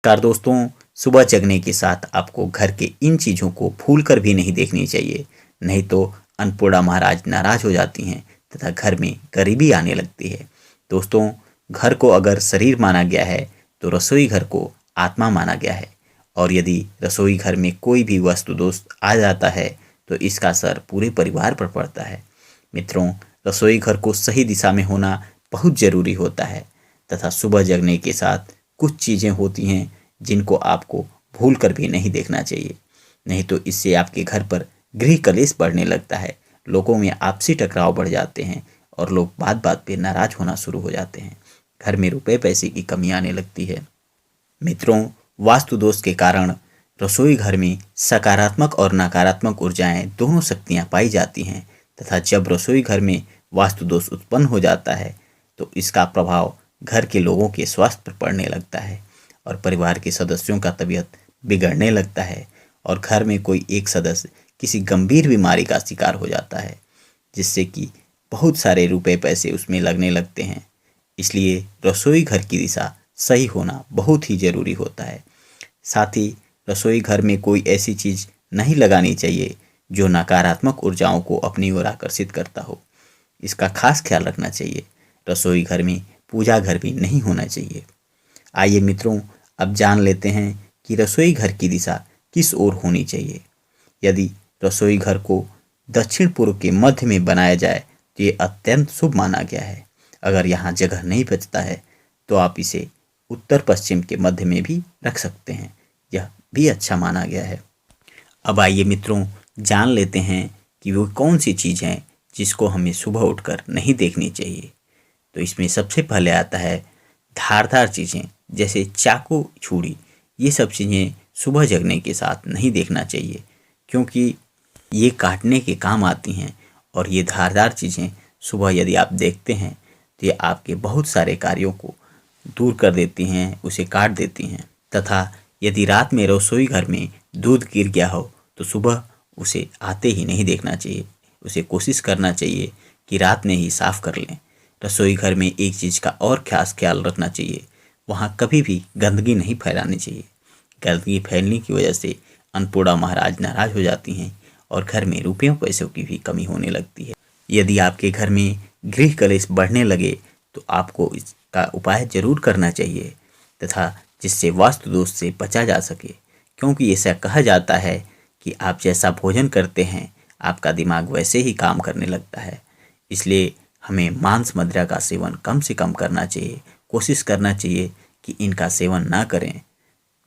Car दोस्तों, सुबह जगने के साथ आपको घर के इन चीज़ों को भूल कर भी नहीं देखनी चाहिए। नहीं तो अन्नपूर्णा महाराज नाराज हो जाती हैं तथा घर में गरीबी आने लगती है। दोस्तों, घर को अगर शरीर माना गया है तो रसोई घर को आत्मा माना गया है। और यदि रसोई घर में कोई भी वस्तु दोष आ जाता है तो इसका असर पूरे परिवार पर पड़ता है। मित्रों, रसोई घर को सही दिशा में होना बहुत ज़रूरी होता है तथा सुबह जगने के साथ कुछ चीज़ें होती हैं जिनको आपको भूल कर भी नहीं देखना चाहिए। नहीं तो इससे आपके घर पर गृह कलेश बढ़ने लगता है, लोगों में आपसी टकराव बढ़ जाते हैं और लोग बात बात पे नाराज होना शुरू हो जाते हैं। घर में रुपए पैसे की कमी आने लगती है। मित्रों, वास्तु दोष के कारण रसोई घर में सकारात्मक और नकारात्मक ऊर्जाएं दोनों शक्तियां पाई जाती हैं तथा जब रसोई घर में वास्तु दोष उत्पन्न हो जाता है तो इसका प्रभाव घर के लोगों के स्वास्थ्य पर पड़ने लगता है और परिवार के सदस्यों का तबीयत बिगड़ने लगता है और घर में कोई एक सदस्य किसी गंभीर बीमारी का शिकार हो जाता है, जिससे कि बहुत सारे रुपए पैसे उसमें लगने लगते हैं। इसलिए रसोई घर की दिशा सही होना बहुत ही ज़रूरी होता है। साथ ही रसोई घर में कोई ऐसी चीज़ नहीं लगानी चाहिए जो नकारात्मक ऊर्जाओं को अपनी ओर आकर्षित करता हो। इसका खास ख्याल रखना चाहिए। रसोई घर में पूजा घर भी नहीं होना चाहिए। आइए मित्रों, अब जान लेते हैं कि रसोई घर की दिशा किस ओर होनी चाहिए। यदि रसोई घर को दक्षिण पूर्व के मध्य में बनाया जाए तो ये अत्यंत शुभ माना गया है। अगर यहाँ जगह नहीं बचता है तो आप इसे उत्तर पश्चिम के मध्य में भी रख सकते हैं, यह भी अच्छा माना गया है। अब आइए मित्रों, जान लेते हैं कि वो कौन सी चीज़ है जिसको हमें सुबह उठकर नहीं देखनी चाहिए। तो इसमें सबसे पहले आता है धारदार चीज़ें जैसे चाकू, छुरी। ये सब चीज़ें सुबह जगने के साथ नहीं देखना चाहिए क्योंकि ये काटने के काम आती हैं और ये धारदार चीज़ें सुबह यदि आप देखते हैं तो ये आपके बहुत सारे कार्यों को दूर कर देती हैं, उसे काट देती हैं। तथा यदि रात में रसोई घर में दूध गिर गया हो तो सुबह उसे आते ही नहीं देखना चाहिए। उसे कोशिश करना चाहिए कि रात में ही साफ़ कर लें। रसोई घर में एक चीज़ का और खास ख्याल रखना चाहिए, वहाँ कभी भी गंदगी नहीं फैलानी चाहिए। गंदगी फैलने की वजह से अन्नपूर्णा महाराज नाराज हो जाती हैं और घर में रुपयों पैसों की भी कमी होने लगती है। यदि आपके घर में गृह कलेश बढ़ने लगे तो आपको इसका उपाय जरूर करना चाहिए तथा जिससे वास्तु दोष से बचा जा सके, क्योंकि ऐसा कहा जाता है कि आप जैसा भोजन करते हैं आपका दिमाग वैसे ही काम करने लगता है। इसलिए हमें मांस मदिरा का सेवन कम से कम करना चाहिए। कोशिश करना चाहिए कि इनका सेवन ना करें।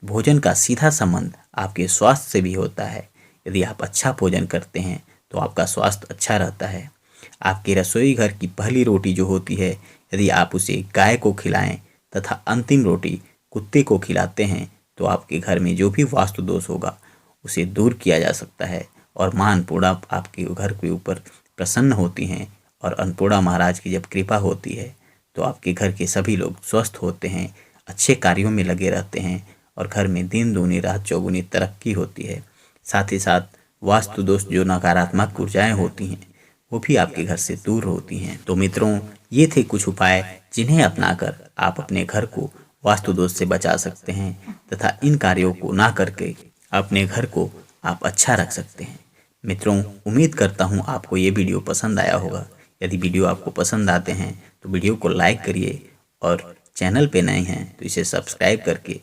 भोजन का सीधा संबंध आपके स्वास्थ्य से भी होता है। यदि आप अच्छा भोजन करते हैं तो आपका स्वास्थ्य अच्छा रहता है। आपके रसोई घर की पहली रोटी जो होती है, यदि आप उसे गाय को खिलाएं तथा अंतिम रोटी कुत्ते को खिलाते हैं तो आपके घर में जो भी वास्तु दोष होगा उसे दूर किया जा सकता है और माँ अन्नपूर्णा आपके घर के ऊपर प्रसन्न होती हैं और अन्नपूर्णा महाराज की जब कृपा होती है तो आपके घर के सभी लोग स्वस्थ होते हैं, अच्छे कार्यों में लगे रहते हैं और घर में दिन दूनी रात चौगुनी तरक्की होती है। साथ ही साथ वास्तु दोष जो नकारात्मक ऊर्जाएं होती हैं वो भी आपके घर से दूर होती हैं। तो मित्रों, ये थे कुछ उपाय जिन्हें अपनाकर आप अपने घर को वास्तु दोष से बचा सकते हैं तथा इन कार्यों को ना करके अपने घर को आप अच्छा रख सकते हैं। मित्रों, उम्मीद करता हूँ आपको ये वीडियो पसंद आया होगा। यदि वीडियो आपको पसंद आते हैं तो वीडियो को लाइक करिए और चैनल पे नए हैं तो इसे सब्सक्राइब करके